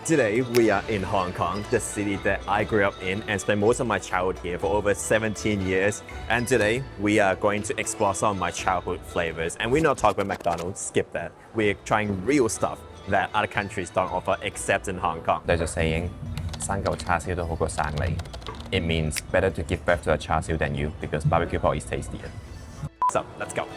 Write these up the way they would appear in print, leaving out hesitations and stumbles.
Today we are in Hong Kong, the city that I grew up in and spent most of my childhood here for over 17 years. And today we are going to explore some of my childhood flavors. And we're not talking about McDonald's, skip that. We're trying real stuff that other countries don't offer except in Hong Kong. There's a saying, 生舊叉燒都好過生你. It means better to give birth to a char siu than you because barbecue pork is tastier. So let's go.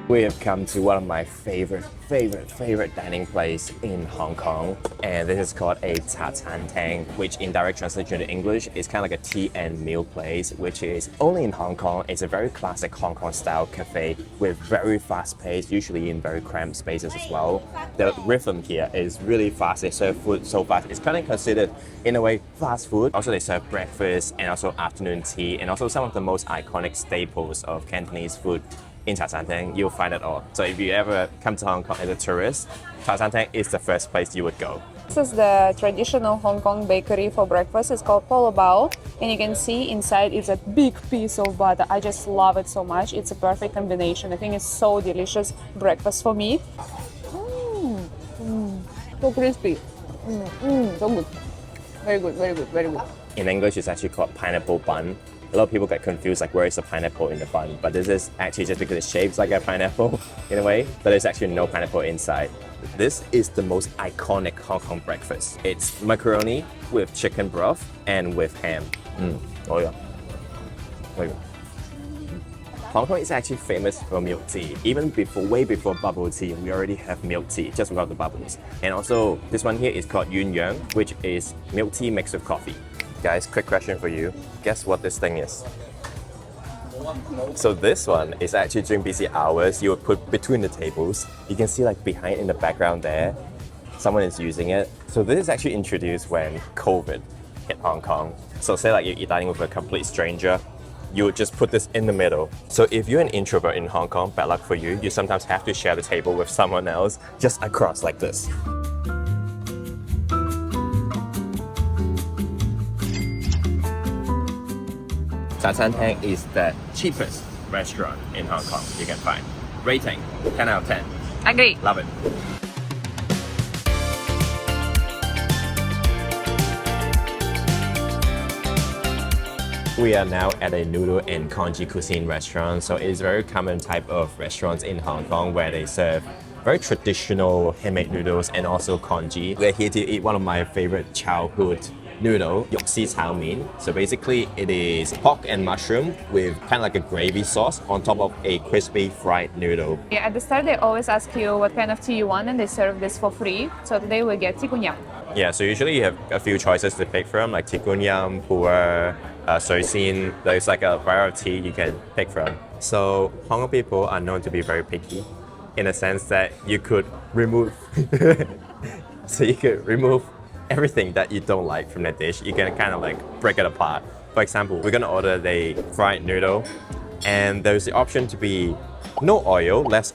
We have come to one of my favorite dining place in Hong Kong, and this is called a Chaan Teng, which in direct translation to English is kind of like a tea and meal place, which is only in Hong Kong. It's a very classic Hong Kong style cafe with very fast pace, usually in very cramped spaces as well. The rhythm here is really fast. They serve food so fast. It's kind of considered, in a way, fast food. Also, they serve breakfast and also afternoon tea, and also some of the most iconic staples of Cantonese food. In Chaan Teng, you'll find it all. So if you ever come to Hong Kong as a tourist, Chaan Teng is the first place you would go. This is the traditional Hong Kong bakery for breakfast. It's called Polo Bao, and you can see inside is a big piece of butter. I just love it so much. It's a perfect combination. I think it's so delicious breakfast for me. So crispy. So good. Very good, very good, very good. In English, it's actually called pineapple bun. A lot of people get confused, like where is the pineapple in the bun? But this is actually just because it shapes like a pineapple in a way, but there's actually no pineapple inside. This is the most iconic Hong Kong breakfast. It's macaroni with chicken broth and with ham. Oh yeah. Hong Kong is actually famous for milk tea. Even before, way before bubble tea, we already have milk tea, just without the bubbles. And also, this one here is called Yun Yang, which is milk tea mixed with coffee. Guys, quick question for you. Guess what this thing is? So this one is actually during busy hours, you would put between the tables. You can see like behind in the background there, someone is using it. So this is actually introduced when COVID hit Hong Kong. So say like you're dining with a complete stranger, you would just put this in the middle. So if you're an introvert in Hong Kong, bad luck for you. You sometimes have to share the table with someone else just across like this. Chaan Teng is the cheapest restaurant in Hong Kong you can find. Rating, 10 out of 10. Agree. Love it. We are now at a Noodle and Congee Cuisine restaurant. So it's a very common type of restaurants in Hong Kong where they serve very traditional handmade noodles and also congee. We're here to eat one of my favorite childhood noodle, 肉絲炒麵. So basically it is pork and mushroom with kind of like a gravy sauce on top of a crispy fried noodle. Yeah, at the start they always ask you what kind of tea you want and they serve this for free. So today we get tea kunyam. Yeah, so usually you have a few choices to pick from, like tea kunyam, pu'er, shui xin. There's like a variety you can pick from. So Hong Kong people are known to be very picky in a sense that you could remove everything that you don't like from the dish. You can kind of like break it apart. For example, we're gonna order the fried noodle, and there's the option to be no oil, less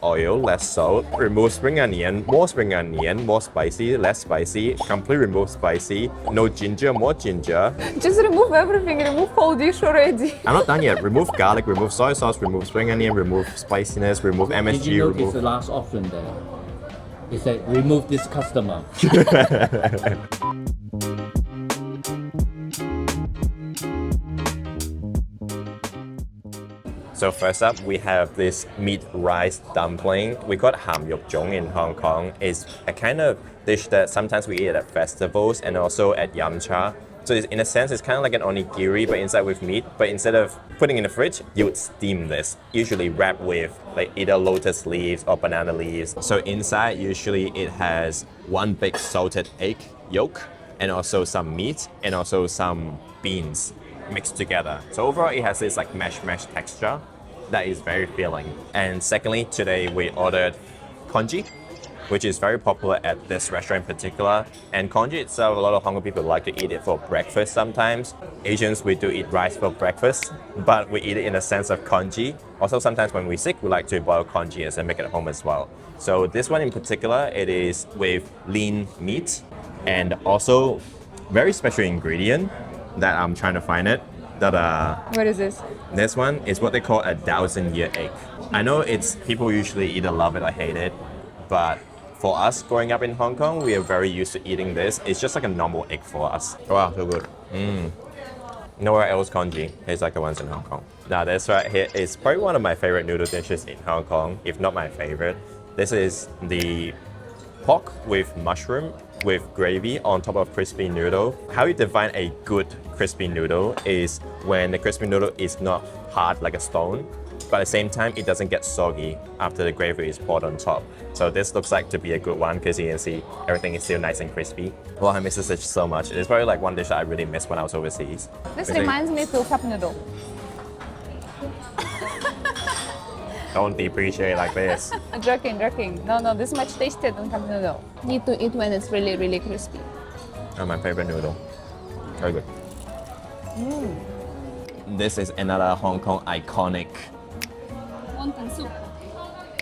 salt, remove spring onion, more spicy, less spicy, complete remove spicy, no ginger, more ginger. Just remove everything, remove whole dish already. I'm not done yet. Remove garlic, remove soy sauce, remove spring onion, remove spiciness, remove MSG, Did you notice remove... the last option there? It said, remove this customer. So first up, we have this meat rice dumpling. We call it ham yok zhong in Hong Kong. It's a kind of dish that sometimes we eat at festivals and also at yam cha. So in a sense, it's kind of like an onigiri, but inside with meat. But instead of putting in the fridge, you would steam this, usually wrapped with like either lotus leaves or banana leaves. So inside, usually it has one big salted egg yolk, and also some meat, and also some beans mixed together. So overall, it has this like mash texture that is very filling. And secondly, today we ordered congee, which is very popular at this restaurant in particular. And congee itself, a lot of Hong Kong people like to eat it for breakfast sometimes. Asians, we do eat rice for breakfast, but we eat it in a sense of congee. Also, sometimes when we're sick, we like to boil congee and make it at home as well. So this one in particular, it is with lean meat and also very special ingredient, that I'm trying to find it. What is this? This one is what they call a 1,000-year egg. I know it's people usually either love it or hate it, but for us growing up in Hong Kong, we are very used to eating this. It's just like a normal egg for us. Wow, so good. Nowhere else congee tastes like the ones in Hong Kong. Now this right here is probably one of my favorite noodle dishes in Hong Kong, if not my favorite. This is the pork with mushroom with gravy on top of crispy noodle. How you define a good crispy noodle is when the crispy noodle is not hard like a stone, but at the same time, it doesn't get soggy after the gravy is poured on top. So this looks like to be a good one because you can see everything is still nice and crispy. Well, I miss this dish so much. It's probably like one dish that I really miss when I was overseas. This reminds me to cup noodle. Don't depreciate like this. Joking. No, this is much tastier than cup noodle. Need to eat when it's really, really crispy. Oh, my favorite noodle. Very good. This is another Hong Kong iconic. Wonton soup.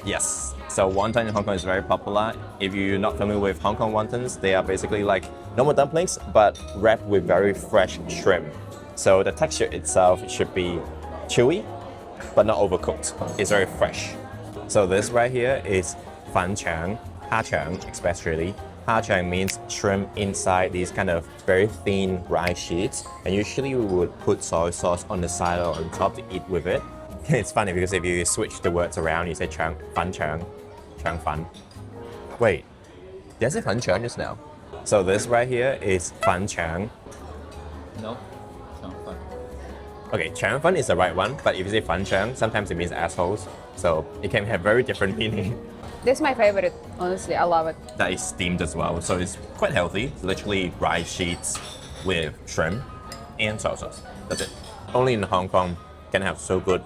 Yes. So wonton in Hong Kong is very popular. If you're not familiar with Hong Kong wontons, they are basically like normal dumplings, but wrapped with very fresh shrimp. So the texture itself should be chewy, but not overcooked. It's very fresh. So this right here is fan chang, ha chang especially. Ha chang means shrimp inside these kind of very thin rice sheets. And usually we would put soy sauce on the side or on top to eat with it. It's funny because if you switch the words around, you say chang, fan. Wait, did I say fan chang just now? So this right here is fan chang. No, Chaan Teng. Okay, chang fan is the right one, but if you say fan chang, sometimes it means assholes. So it can have very different meaning. This is my favorite, honestly. I love it. That is steamed as well, so it's quite healthy. It's literally rice sheets with shrimp and soy sauce. That's it. Only in Hong Kong can have so good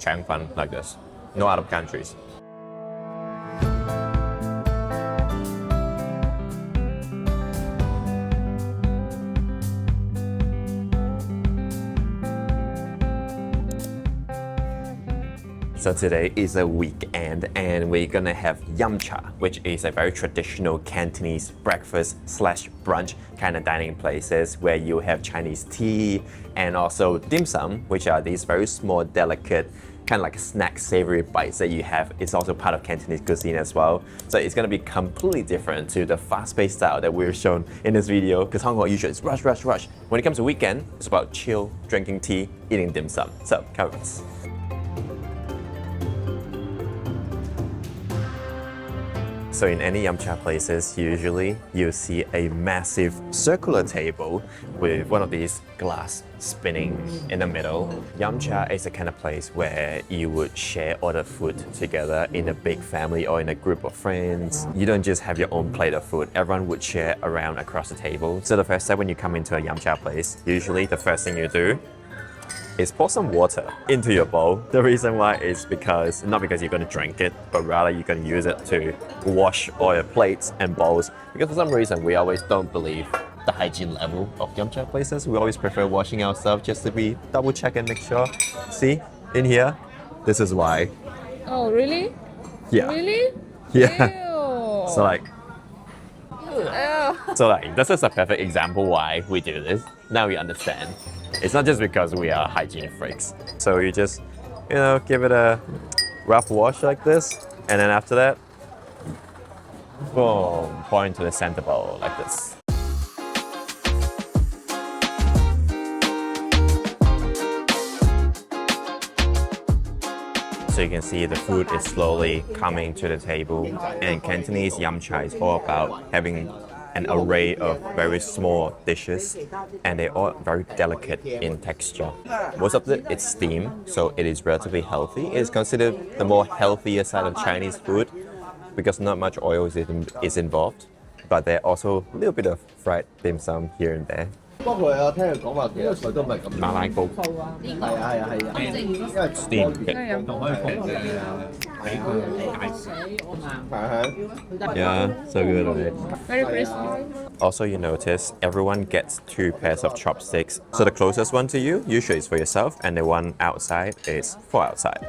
chang fan like this. No other countries. So today is a weekend and we're gonna have yum cha, which is a very traditional Cantonese breakfast slash brunch kind of dining places where you have Chinese tea and also dim sum, which are these very small, delicate, kind of like snack savory bites that you have. It's also part of Cantonese cuisine as well. So it's gonna be completely different to the fast-paced style that we're shown in this video, because Hong Kong usually is rush. When it comes to weekend, it's about chill, drinking tea, eating dim sum. So come with us. So in any yum cha places, usually you see a massive circular table with one of these glass spinning in the middle. Yum cha is the kind of place where you would share all the food together in a big family or in a group of friends. You don't just have your own plate of food. Everyone would share around across the table. So the first step when you come into a yum cha place, usually the first thing you do is pour some water into your bowl. The reason why is because, not because you're going to drink it, but rather you're going to use it to wash all your plates and bowls. Because for some reason, we always don't believe the hygiene level of yum cha places. We always prefer washing our stuff just to be double check and make sure. See, in here, this is why. Oh, really? Yeah. Really? Yeah. Ew. So like, Ew. so like, this is a perfect example why we do this. Now we understand. It's not just because we are hygiene freaks. So you just, give it a rough wash like this, and then after that, boom, pour into the center bowl like this. So you can see the food is slowly coming to the table, and Cantonese yum cha is all about having an array of very small dishes, and they're all very delicate in texture. Most of it is steamed, so it is relatively healthy. It is considered the more healthier side of Chinese food because not much oil is involved, but there are also a little bit of fried dim sum here and there. 不過我聽佢講話，其實佢都唔係咁。麻辣糕，steam. 仲可以放俾佢介紹。Yeah, so good of it. Very crispy. Also, you notice everyone gets 2 pairs of chopsticks. So the closest one to you usually is for yourself, and the one outside is for outside.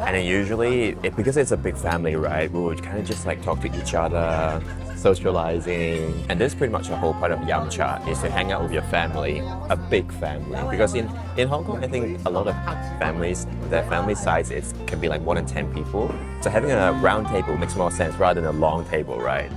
And then usually, because it's a big family, right, we would kind of just like talk to each other, socializing. And this is pretty much the whole point of Yum Cha, is to hang out with your family, a big family. Because in Hong Kong, I think a lot of families, their family size can be like more than 10 people. So having a round table makes more sense rather than a long table, right?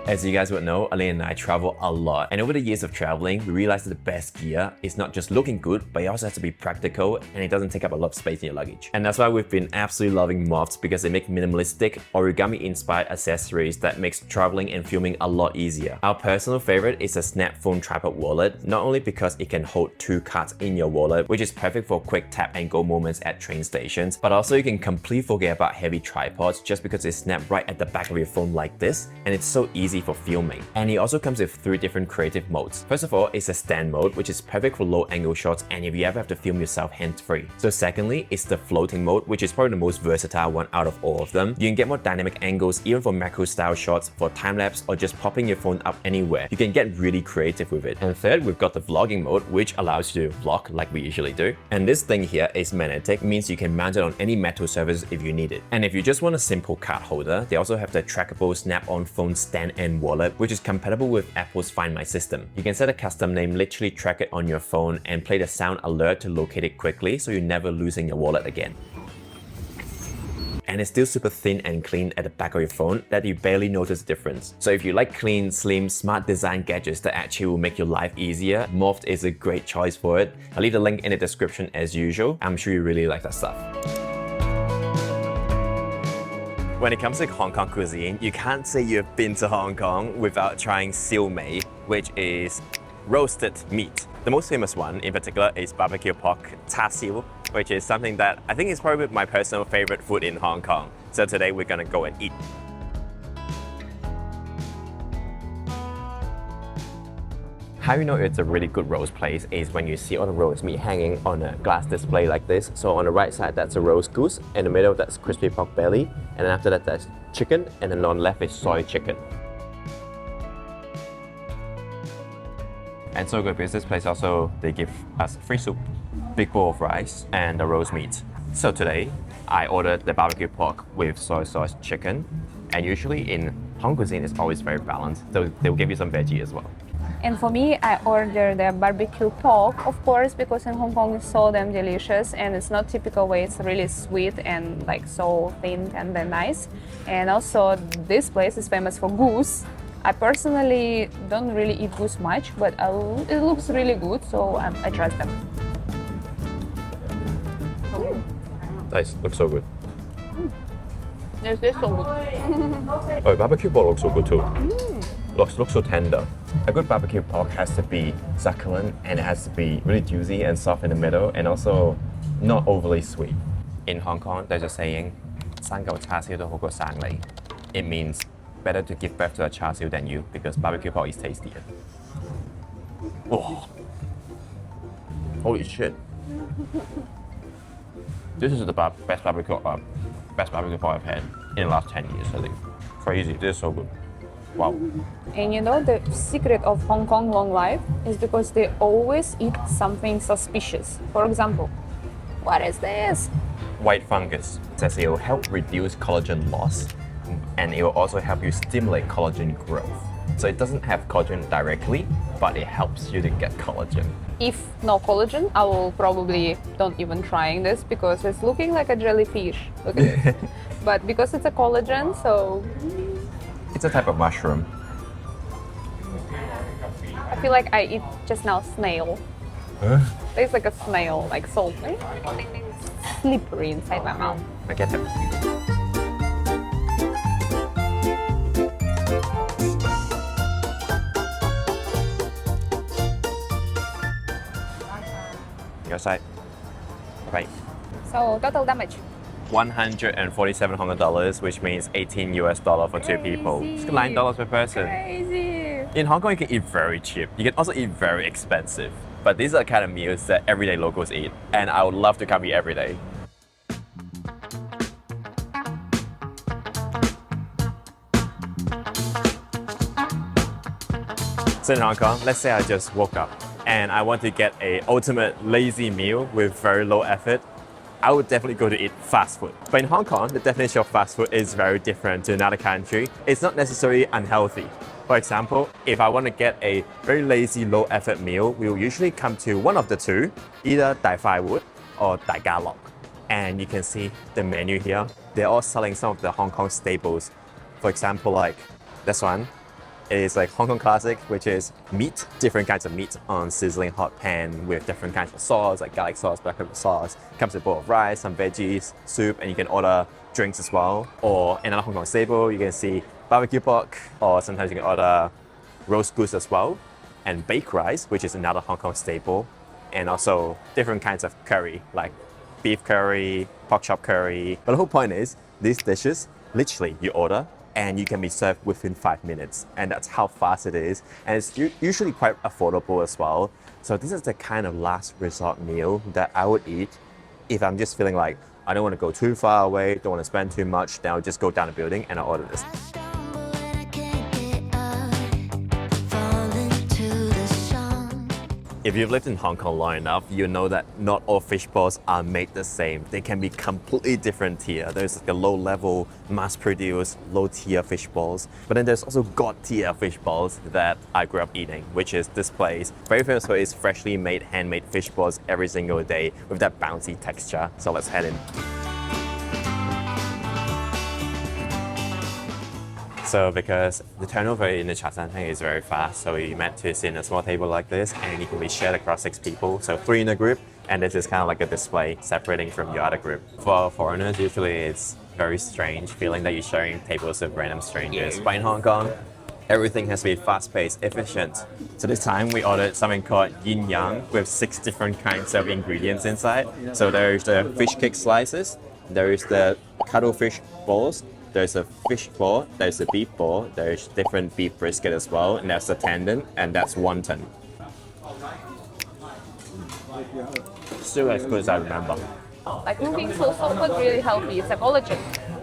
As you guys would know, Elaine and I travel a lot, and over the years of traveling, we realized that the best gear is not just looking good, but it also has to be practical and it doesn't take up a lot of space in your luggage. And that's why we've been absolutely loving Moths, because they make minimalistic, origami-inspired accessories that makes traveling and filming a lot easier. Our personal favorite is a Snap Phone Tripod Wallet, not only because it can hold 2 cards in your wallet, which is perfect for quick tap and go moments at train stations, but also you can completely forget about heavy tripods just because they snap right at the back of your phone like this, and it's so easy for filming. And it also comes with 3 different creative modes. First of all, it's a stand mode, which is perfect for low angle shots and if you ever have to film yourself hands-free. So secondly, it's the floating mode, which is probably the most versatile one out of all of them. You can get more dynamic angles even for macro style shots, for time-lapse, or just popping your phone up anywhere. You can get really creative with it. And third, we've got the vlogging mode, which allows you to vlog like we usually do. And this thing here is magnetic, means you can mount it on any metal surface if you need it. And if you just want a simple card holder, they also have the trackable snap-on phone stand and wallet, which is compatible with Apple's Find My system. You can set a custom name, literally track it on your phone, and play the sound alert to locate it quickly so you're never losing your wallet again. And it's still super thin and clean at the back of your phone that you barely notice the difference. So if you like clean, slim, smart design gadgets that actually will make your life easier, Morphed is a great choice for it. I'll leave the link in the description as usual. I'm sure you really like that stuff. When it comes to Hong Kong cuisine, you can't say you've been to Hong Kong without trying siu mei, which is roasted meat. The most famous one in particular is barbecue pork char siu, which is something that I think is probably my personal favorite food in Hong Kong. So today we're gonna go and eat. How you know it's a really good roast place is when you see all the roast meat hanging on a glass display like this. So on the right side, that's a roast goose. In the middle, that's crispy pork belly. And then after that, that's chicken. And then on the left is soy chicken. And so good because this place also, they give us free soup, big bowl of rice, and the roast meat. So today, I ordered the barbecue pork with soy sauce chicken. And usually in Hong Kong cuisine, it's always very balanced. So they'll give you some veggie as well. And for me, I ordered the barbecue pork, of course, because in Hong Kong it's so damn delicious and it's not typical way. It's really sweet and like so thin and then nice. And also this place is famous for goose. I personally don't really eat goose much, but it looks really good, so I trust them. Nice, looks so good. This is so good. Oh, barbecue pork looks so good too. Looks so tender. A good barbecue pork has to be succulent and it has to be really juicy and soft in the middle and also not overly sweet. In Hong Kong, there's a saying, 生舊叉燒都好過生你. It means better to give birth to a char siu than you because barbecue pork is tastier. Oh. Holy shit. This is the best barbecue pork I've had in the last 10 years, I think. Crazy, this is so good. Wow. And you know, the secret of Hong Kong long life is because they always eat something suspicious. For example, what is this? White fungus. It says it will help reduce collagen loss and it will also help you stimulate collagen growth. So it doesn't have collagen directly, but it helps you to get collagen. If no collagen, I will probably don't even trying this because it's looking like a jellyfish. Look at this. But because it's a collagen, so it's a type of mushroom. I feel like I eat just now snail. Huh? Tastes like a snail, like salt. Slippery inside my mouth. I get it. Your side. Right. So total damage. 147 Hong Kong dollars, which means 18 US dollar for 2 people. It's $9 per person. Crazy. In Hong Kong, you can eat very cheap. You can also eat very expensive. But these are the kind of meals that everyday locals eat, and I would love to come here every day. So in Hong Kong, let's say I just woke up and I want to get a ultimate lazy meal with very low effort. I would definitely go to eat fast food. But in Hong Kong, the definition of fast food is very different to another country. It's not necessarily unhealthy. For example, if I want to get a very lazy, low-effort meal, we will usually come to one of the two, either Dai Fai Wood or Dai Ga Lok. And you can see the menu here. They're all selling some of the Hong Kong staples. For example, like this one is like Hong Kong classic, which is meat, different kinds of meat on sizzling hot pan with different kinds of sauce, like garlic sauce, black pepper sauce. Comes with a bowl of rice, some veggies, soup, and you can order drinks as well. Or another Hong Kong staple, you can see barbecue pork, or sometimes you can order roast goose as well, and baked rice, which is another Hong Kong staple, and also different kinds of curry, like beef curry, pork chop curry. But the whole point is, these dishes, literally you order, and you can be served within 5 minutes. And that's how fast it is. And it's usually quite affordable as well. So this is the kind of last resort meal that I would eat if I'm just feeling like I don't want to go too far away, don't want to spend too much, then I'll just go down the building and I'll order this. If you've lived in Hong Kong long enough, you know that not all fish balls are made the same. They can be completely different tier. There's like a low-level, mass-produced, low-tier fish balls. But then there's also god-tier fish balls that I grew up eating, which is this place. Very famous for its freshly made, handmade fish balls every single day with that bouncy texture. So let's head in. So because the turnover in the Chaan Teng is very fast, so we met to sit in a small table like this, and it can be shared across 6 people, so 3 in a group, and this is kind of like a display separating from your other group. For foreigners, usually it's very strange feeling that you're sharing tables with random strangers. But in Hong Kong, everything has to be fast-paced, efficient. So this time we ordered something called yin yang with 6 different kinds of ingredients inside. So there's the fish cake slices, there is the cuttlefish balls, there's a fish ball, there's a beef ball, there's different beef brisket as well, and that's a tendon, and that's wonton. Still as good as I remember. Like looking so but really healthy. It's a collagen.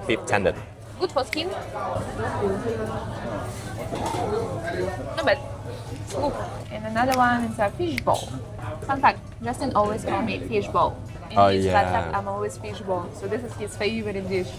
Beef tendon. Good for skin. Not bad. Ooh. And another one is a fish ball. Fun fact, Justin always call me fish ball. In his contact, I'm always fish ball. So this is his favorite dish.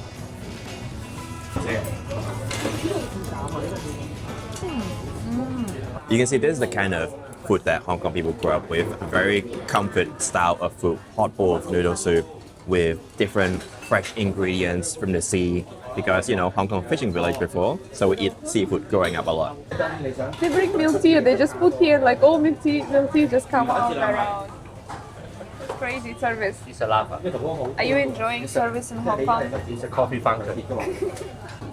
You can see this is the kind of food that Hong Kong people grew up with. A very comfort style of food. Hot bowl of noodle soup with different fresh ingredients from the sea. Because, you know, Hong Kong fishing village before, so we eat seafood growing up a lot. They bring milk tea, they just put here like all milk tea just come out around. Crazy service. Are you enjoying service in Hong Kong? It's a coffee fountain.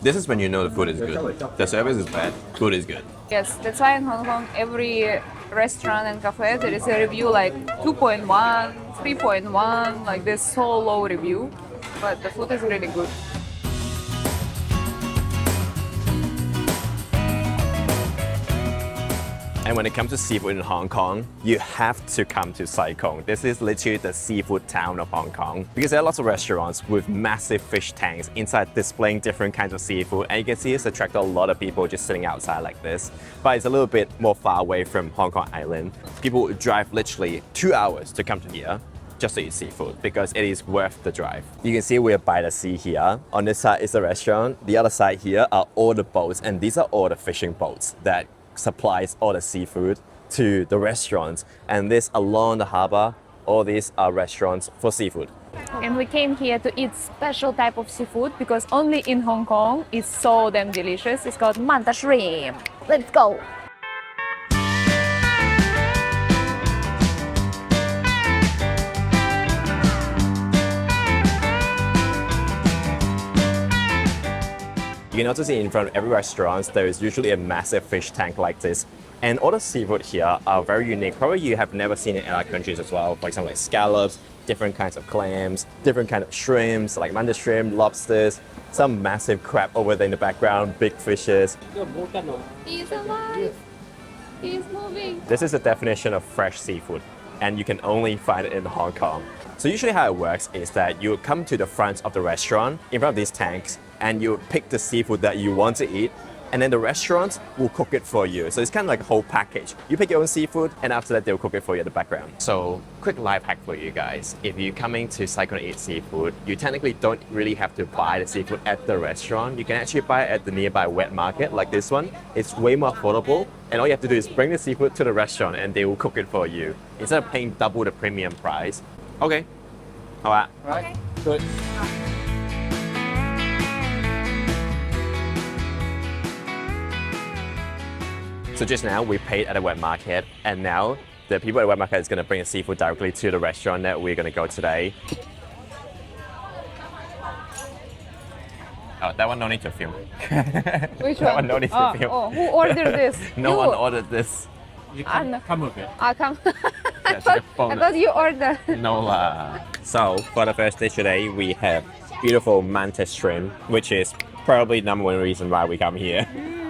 This is when you know the food is good. The service is bad, food is good. Yes, that's why in Hong Kong, every restaurant and cafe, there is a review like 2.1, 3.1, like this so low review. But the food is really good. And when it comes to seafood in Hong Kong, you have to come to Sai Kung. This is literally the seafood town of Hong Kong. Because there are lots of restaurants with massive fish tanks inside displaying different kinds of seafood. And you can see it's attracted a lot of people just sitting outside like this. But it's a little bit more far away from Hong Kong Island. People would drive literally 2 hours to come to here just to eat seafood because it is worth the drive. You can see we're by the sea here. On this side is the restaurant. The other side here are all the boats, and these are all the fishing boats that supplies all the seafood to the restaurants. And this along the harbor, all these are restaurants for seafood. And we came here to eat special type of seafood because only in Hong Kong it's so damn delicious. It's called manta shrimp. Let's go! You can also see in front of every restaurant, there is usually a massive fish tank like this. And all the seafood here are very unique. Probably you have never seen it in other countries as well. For example, like scallops, different kinds of clams, different kinds of shrimps, like manta shrimp, lobsters, some massive crab over there in the background, big fishes. He's alive! He's moving! This is the definition of fresh seafood, and you can only find it in Hong Kong. So usually how it works is that you come to the front of the restaurant, in front of these tanks, and you pick the seafood that you want to eat, and then the restaurants will cook it for you. So it's kind of like a whole package. You pick your own seafood, and after that, they'll cook it for you in the background. So quick life hack for you guys. If you're coming to Saigon to eat seafood, you technically don't really have to buy the seafood at the restaurant. You can actually buy it at the nearby wet market like this one. It's way more affordable, and all you have to do is bring the seafood to the restaurant and they will cook it for you instead of paying double the premium price. Okay. Alright. Right. Good. So just now we paid at a wet market, and now the people at the wet market is going to bring the seafood directly to the restaurant that we're going to go today. Oh, that one no need to film. Which That one? one no need to film. Oh, who ordered this? No You. one ordered this. You Anna. come with it. Come. I That's your thought you ordered. No lah. So for the first dish today, we have beautiful mantis shrimp, which is probably number one reason why we come here.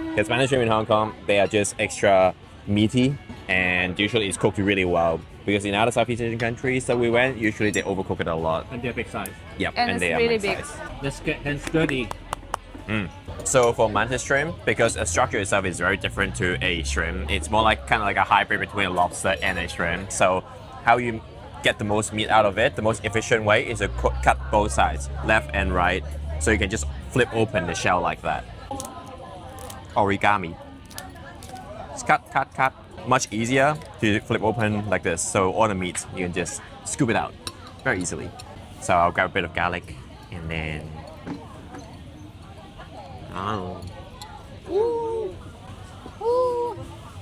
Because mantis shrimp in Hong Kong, they are just extra meaty, and usually it's cooked really well. Because in other Southeast Asian countries that we went, usually they overcook it a lot. And they're big size. Yep, And it's they are really big big. size. Let's get them sturdy. So for mantis shrimp, because the structure itself is very different to a shrimp, it's more like kind of like a hybrid between a lobster and a shrimp. So how you get the most meat out of it, the most efficient way is to cut both sides, left and right, so you can just flip open the shell like that. Origami. Just cut. Much easier to flip open like this. So all the meat, you can just scoop it out very easily. So I'll grab a bit of garlic and then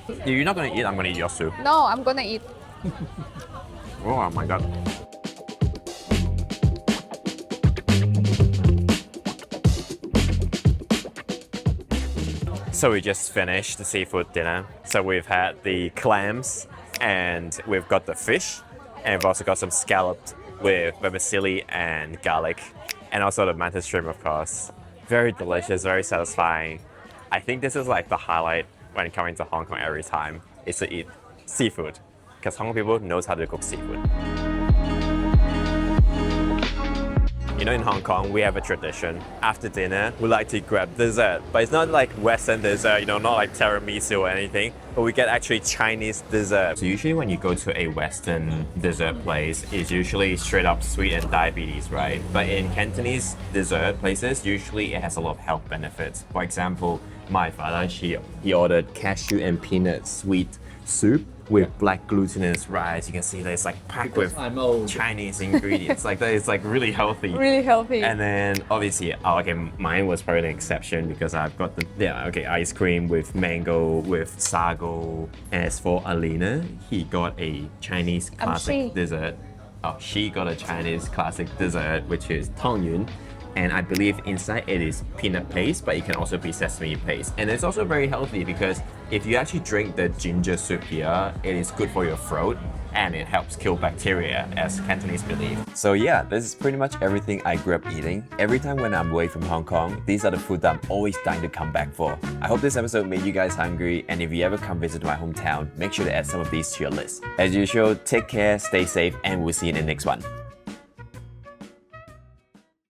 If you're not gonna eat, I'm gonna eat yours too. No, I'm gonna eat. Oh my god. So we just finished the seafood dinner. So we've had the clams, and we've got the fish, and we've also got some scallops with vermicelli and garlic, and also the mantis shrimp, of course. Very delicious, very satisfying. I think this is like the highlight when coming to Hong Kong every time, is to eat seafood, because Hong Kong people knows how to cook seafood. You know, in Hong Kong, we have a tradition. After dinner, we like to grab dessert. But it's not like Western dessert, you know, not like tiramisu or anything, but we get actually Chinese dessert. So usually when you go to a Western dessert place, it's usually straight up sweet and diabetes, right? But in Cantonese dessert places, usually it has a lot of health benefits. For example, my father, he ordered cashew and peanut sweet soup with black glutinous rice. You can see that it's like packed Because with I'm old. Chinese ingredients. Like that, it's like really healthy. Really healthy. And then obviously, mine was probably an exception because I've got ice cream with mango, with sago. As for Alina, he got a Chinese classic dessert. Oh, she got a Chinese classic dessert, which is tongyun. And I believe inside it is peanut paste, but it can also be sesame paste. And it's also very healthy because if you actually drink the ginger soup here, it is good for your throat and it helps kill bacteria, as Cantonese believe. So yeah, this is pretty much everything I grew up eating. Every time when I'm away from Hong Kong, these are the food that I'm always dying to come back for. I hope this episode made you guys hungry, and if you ever come visit my hometown, make sure to add some of these to your list. As usual, take care, stay safe, and we'll see you in the next one.